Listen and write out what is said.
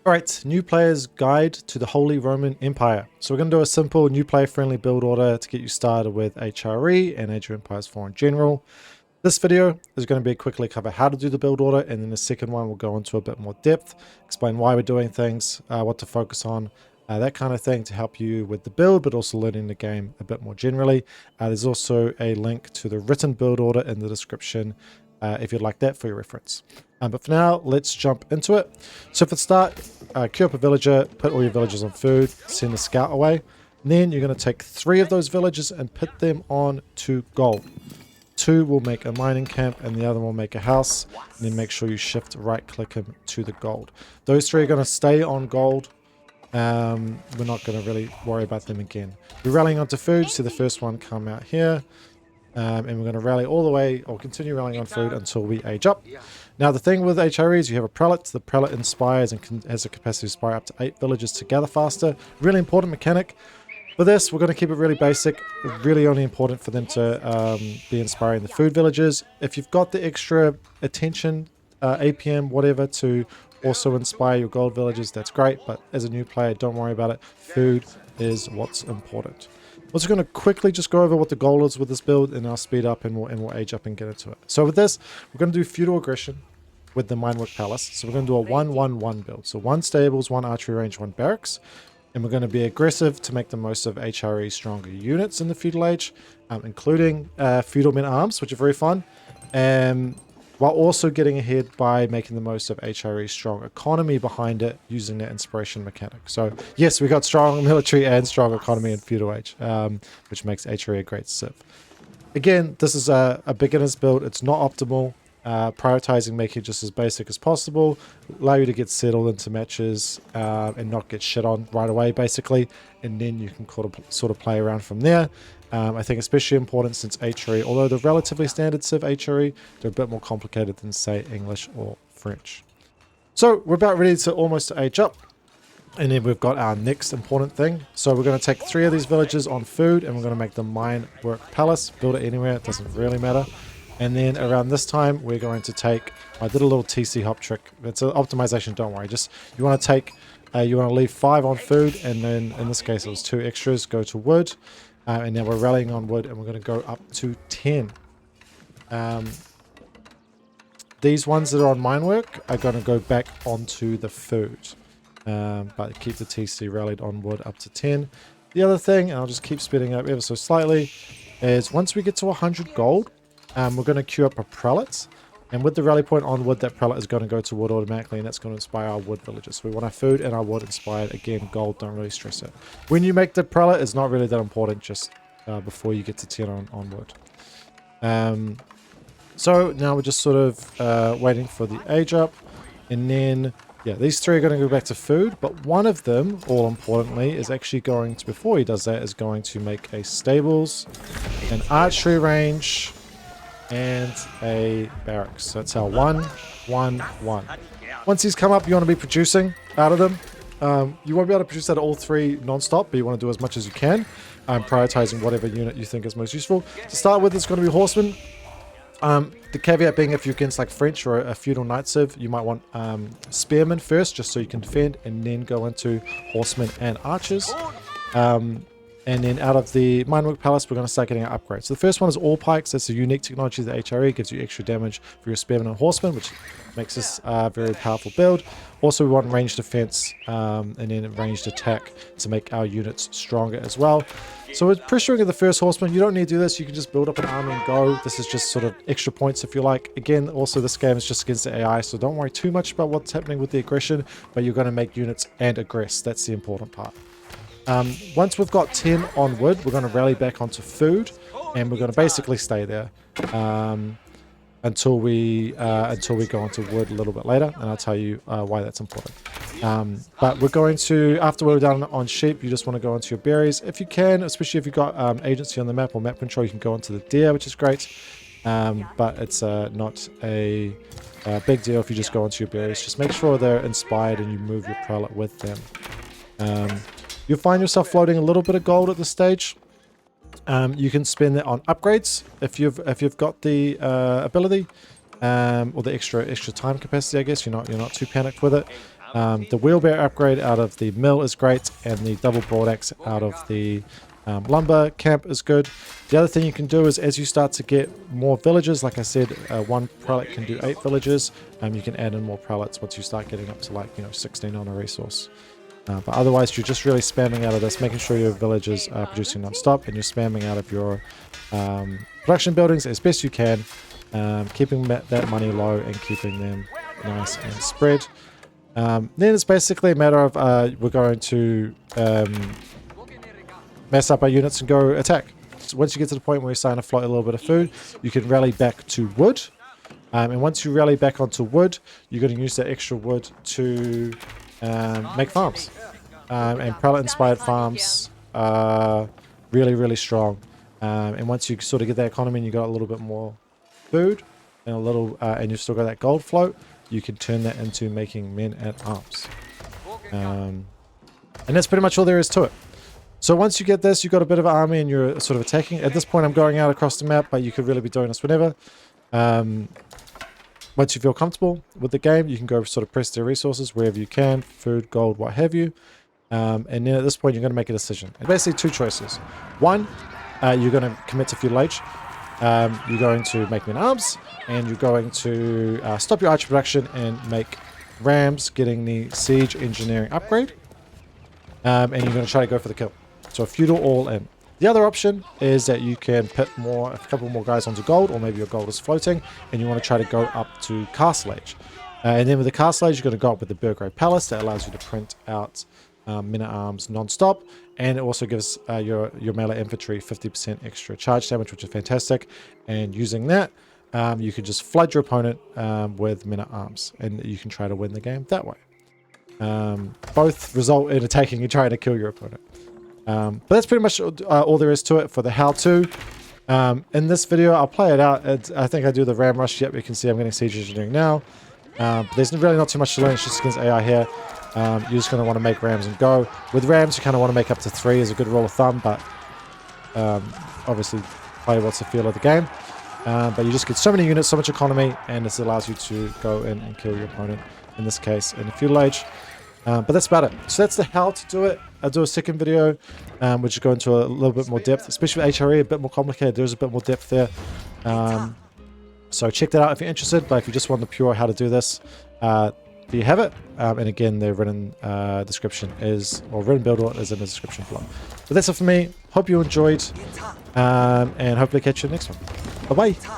Alright, new player's guide to the Holy Roman Empire. So we're going to do a simple new player friendly build order to get you started with HRE and Age of Empires 4 in general. This video is going to be quickly cover how to do the build order, and then the second one will go into a bit more depth, explain why we're doing things, what to focus on, that kind of thing to help you with the build, but also learning the game a bit more generally. There's also a link to the written build order in the description if you'd like that for your reference. But for now, let's jump into it. So for the start, queue up a villager, put all your villagers on food, send the scout away. And then you're going to take 3 of those villagers and put them on to gold. 2 will make a mining camp and the other will make a house. And then make sure you shift right click him to the gold. Those 3 are going to stay on gold. We're not going to really worry about them again. We're rallying onto food, so the first one come out here. And we're going to rally all the way, or continue rallying on food until we age up. Now the thing with HRE is you have a prelate. The prelate inspires and has a capacity to inspire up to 8 villagers to gather faster. Really important mechanic. For this, we're going to keep it really basic. Really only important for them to be inspiring the food villagers. If you've got the extra attention, APM, whatever, to also inspire your gold villagers, that's great. But as a new player, don't worry about it. Food is what's important. I'm also going to quickly just go over what the goal is with this build, and I'll speed up and we'll age up and get into it. So with this, we're going to do feudal aggression with the Minework Palace. So we're going to do a 1-1-1 build. So 1 stables, 1 archery range, 1 barracks. And we're going to be aggressive to make the most of HRE stronger units in the feudal age, including feudal men arms, which are very fun. While also getting ahead by making the most of HRE's strong economy behind it, using that inspiration mechanic. So yes, we got strong military and strong economy in feudal age, which makes HRE a great civ. Again, this is a beginner's build. It's not optimal. Prioritizing making it just as basic as possible, allow you to get settled into matches and not get shit on right away, basically, and then you can sort of play around from there. I think especially important since HRE, although they're relatively standard civ HRE, they're a bit more complicated than, say, English or French. So we're about ready to almost age up, and then we've got our next important thing. So we're going to take 3 of these villages on food, and we're going to make the Minework Palace. Build it anywhere, it doesn't really matter. And then around this time, we're going to take, I did a little TC hop trick. It's an optimization, don't worry. Just, you want to take, you want to leave 5 on food, and then in this case, it was 2 extras, go to wood. And now we're rallying on wood, and we're going to go up to 10. These ones that are on minework are going to go back onto the food. But keep the TC rallied on wood up to 10. The other thing, and I'll just keep speeding up ever so slightly, is once we get to 100 gold, we're going to queue up a prelate, and with the rally point on wood, that prelate is going to go to wood automatically, and that's going to inspire our wood villagers. So we want our food and our wood inspired. Again, gold, don't really stress it. When you make the prelate, it's not really that important, just before you get to 10 on wood. So now we're just sort of waiting for the age up, and then yeah, these 3 are going to go back to food, but one of them, all importantly, is actually going to, before he does that, is going to make a stables, an archery range, and a barracks. So that's our 1-1-1. Once these come up, you want to be producing out of them. You won't be able to produce out of all 3 non-stop, but you want to do as much as you can, prioritizing whatever unit you think is most useful. To start with, it's going to be horsemen. The caveat being, if you're against like French or a feudal knight civ, you might want spearmen first, just so you can defend, and then go into horsemen and archers. And then out of the Minework Palace, we're going to start getting our upgrades. So the first one is all pikes. That's a unique technology that HRE gives you extra damage for your spearmen and horsemen, which makes this a very powerful build. Also, we want ranged defense and then ranged attack to make our units stronger as well. So with pressuring of the first horseman, you don't need to do this. You can just build up an army and go. This is just sort of extra points if you like. Again, also this game is just against the AI, so don't worry too much about what's happening with the aggression, but you're going to make units and aggress. That's the important part. Once we've got 10 on wood, we're going to rally back onto food, and we're going to basically stay there until we go onto wood a little bit later, and I'll tell you why that's important. But we're going to, after we're done on sheep, you just want to go into your berries if you can, especially if you've got agency on the map or map control. You can go into the deer, which is great, but it's not a big deal if you just go into your berries. Just make sure they're inspired and you move your prelate with them. You'll find yourself floating a little bit of gold at this stage. You can spend that on upgrades if you've got the ability, or the extra time capacity. I guess you're not too panicked with it. The wheelbarrow upgrade out of the mill is great, and the double broadaxe out of the lumber camp is good. The other thing you can do is, as you start to get more villages, like I said, one prelate can do 8 villages. You can add in more prelates once you start getting up to, like, 16 on a resource. But otherwise, you're just really spamming out of this, making sure your villages are producing non-stop, and you're spamming out of your production buildings as best you can, keeping that money low and keeping them nice and spread. Then it's basically a matter of we're going to mess up our units and go attack. So once you get to the point where you're starting to float a little bit of food, you can rally back to wood. And once you rally back onto wood, you're going to use that extra wood to make farms. And prelate-inspired farms are really, really strong. And once you sort of get that economy and you got a little bit more food and and you've still got that gold float, you can turn that into making men at arms. And that's pretty much all there is to it. So once you get this, you've got a bit of an army and you're sort of attacking. At this point, I'm going out across the map, but you could really be doing this whenever. Once you feel comfortable with the game, you can go sort of press their resources wherever you can, food, gold, what have you. And then at this point, you're going to make a decision. And basically, 2 choices. One, you're going to commit to feudal age. You're going to make men arms, and you're going to stop your archer production and make rams, getting the siege engineering upgrade. And you're going to try to go for the kill. So feudal all in. The other option is that you can put a couple more guys onto gold, or maybe your gold is floating, and you want to try to go up to castle age. And then with the castle age, you're going to go up with the Burgrave Palace. That allows you to print out men at arms non-stop, and it also gives your melee infantry 50% extra charge damage, which is fantastic. And using that, you can just flood your opponent with men at arms, and you can try to win the game that way. Both result in attacking and trying to kill your opponent. But that's pretty much all there is to it for the how-to. In this video, I'll play it out. I think I do the ram rush. Yep, you can see I'm getting siege engineering now. But there's really not too much to learn. It's just against AI here. You're just going to want to make rams and go. With rams, you kind of want to make up to 3 as a good rule of thumb, but obviously play what's the feel of the game. But you just get so many units, so much economy, and this allows you to go in and kill your opponent, in this case, in the feudal age. But that's about it. So that's the how to do it. I'll do a second video, which will go into a little bit more depth, especially with HRE, a bit more complicated. There's a bit more depth there. So check that out if you're interested, but if you just want the pure how to do this, there you have it. And again, the written description written build order is in the description below. But that's it for me. Hope you enjoyed, and hopefully catch you in the next one. Bye-bye.